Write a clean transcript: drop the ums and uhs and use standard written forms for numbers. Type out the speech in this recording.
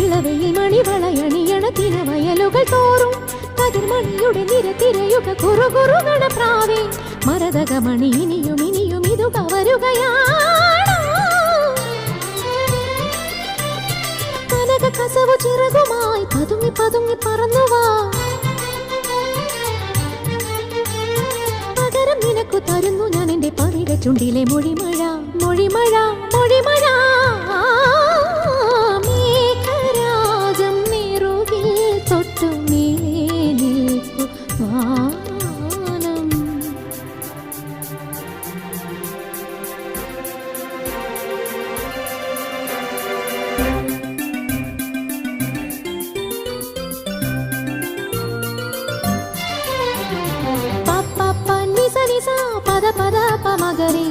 ഇളവയിൽ മണിവളയണിയണ തിരവയലുകൾ തോറും കതിർമണിയുടെ നിരത്തിരയുക കുറുകുറുകണ പ്രാവേ മരതകമണി ഇനിയും ഇനിയും ഇതു കവരുകയാണ് കനക കസവു ചിറകുമായി പതുങ്ങി പതുങ്ങി പറന്നുവാ പകരം നിനക്കു തരുന്നു ഞാൻ എന്റെ പവിഴ ചുണ്ടിലെ മൊഴിമഴ മൊഴിമഴ മൊഴിമഴ മേഘരാജം നെറുകിൽ തൊട്ടു മേലേ നിൽപ്പു വാനം പ പ പ നി സ നി സ പദ പദ പ മഗരി